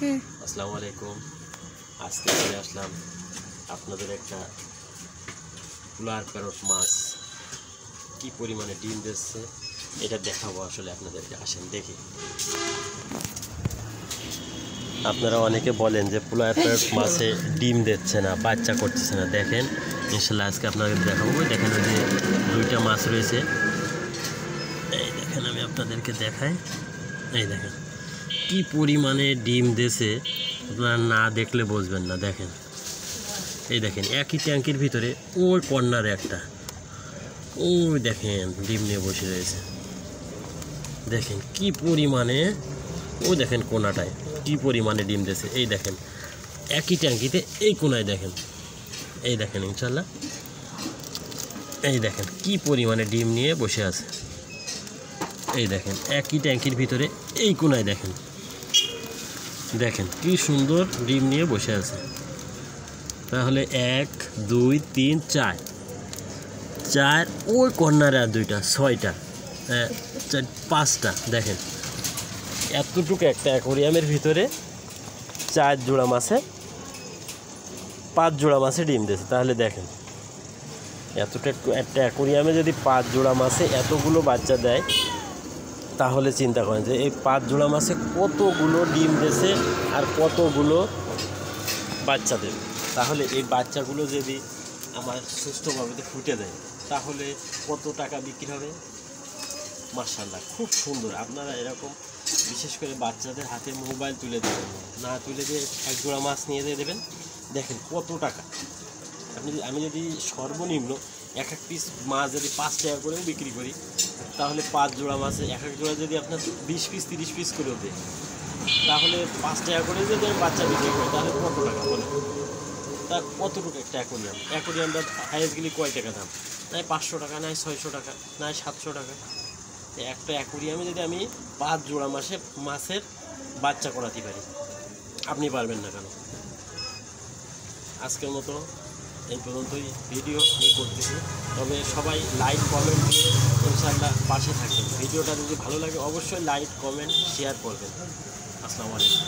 আসসালামু আলাইকুম। আজকে চলে আসলাম আপনাদের একটা পোলার প্যারট মাছ কি পরিমাণে ডিম দিচ্ছে এটা দেখাবো আসলে আপনাদেরকে। আসেন দেখি। আপনারা অনেকে বলেন যে পোলার প্যারট মাছে ডিম দিচ্ছে না, বাচ্চা করতেছে না। দেখেন ইনশাল্লাহ আজকে আপনাদের দেখাবো। দেখেন ওই যে দুইটা মাছ রয়েছে, এই দেখেন আমি আপনাদেরকে দেখাই। এই দেখেন কি পরিমাণে ডিম দিয়েছে, আপনারা না দেখলে বুঝবেন না। দেখেন এই দেখেন একই ট্যাঙ্কির ভিতরে ওই কর্নারে একটা, ওই দেখেন ডিম নিয়ে বসে রয়েছে। দেখেন কি পরিমাণে, ওই দেখেন কোনাটায় কি পরিমাণে ডিম দিয়েছে। এই দেখেন একই ট্যাঙ্কিতে এই কোনায় দেখেন, এই দেখেন ইনশাল্লাহ এই দেখেন কি পরিমাণে ডিম নিয়ে বসে আছে। এই দেখেন একই ট্যাঙ্কির ভিতরে এই কোনায় দেখেন, দেখেন কি সুন্দর ডিম নিয়ে বসে আছে। তাহলে 1 2 3 4 4 ওই কর্নারে আর দুইটা, 6টা, 5টা। দেখেন এতটুকু একটা অ্যাকোরিয়ামের ভিতরে 4 জোড়া মাছে 5 জোড়া মাছে ডিম দিয়েছে। তাহলে দেখেন এতটা একটা অ্যাকোরিয়ামে যদি 5 জোড়া মাছে এতগুলো বাচ্চা দেয়, তাহলে চিন্তা করেন যে এই 5 জোড়া মাছে কতগুলো ডিম দিয়েছে আর কতগুলো বাচ্চা দেবে। তাহলে এই বাচ্চাগুলো যদি আমার সুস্থভাবে ফুটে দেয় তাহলে কত টাকা বিক্রি হবে। মাশাআল্লাহ খুব সুন্দর। আপনারা এরকম বিশেষ করে বাচ্চাদের হাতে মোবাইল তুলে দেবেন না, তুলে দিয়ে 1 জোড়া মাছ নিয়ে দিয়ে দেবেন। দেখেন কত টাকা। আমি যদি সর্বনিম্ন এক পিস মাছ যদি 5 টাকা করেও বিক্রি করি, তাহলে 5 জোড়া মাছে এক জোড়া যদি আপনার 20 পিস 30 পিস করেও দেয়, তাহলে 5 টাকা করে যদি আমি বাচ্চা বিক্রি করি তাহলে কত টাকা বলে। তা কতটুকু একটা অ্যাকোরিয়ামটা হাইয়েস্ট গেলে কয় টাকা দাম? নাই 500 টাকা, নাই 600 টাকা, নাই 700 টাকা। একটা অ্যাকোরিয়ামে যদি আমি 5 জোড়া মাছের বাচ্চা করাতে পারি, আপনি পারবেন না কেন? আজকের মতো এই পর্যন্তই ভিডিও করতেছি। তবে সবাই লাইক কমেন্ট দিয়ে ইনশাআল্লাহ পাশে থাকবেন। ভিডিওটা যদি ভালো লাগে অবশ্যই লাইক কমেন্ট শেয়ার করবেন। আসসালামু আলাইকুম।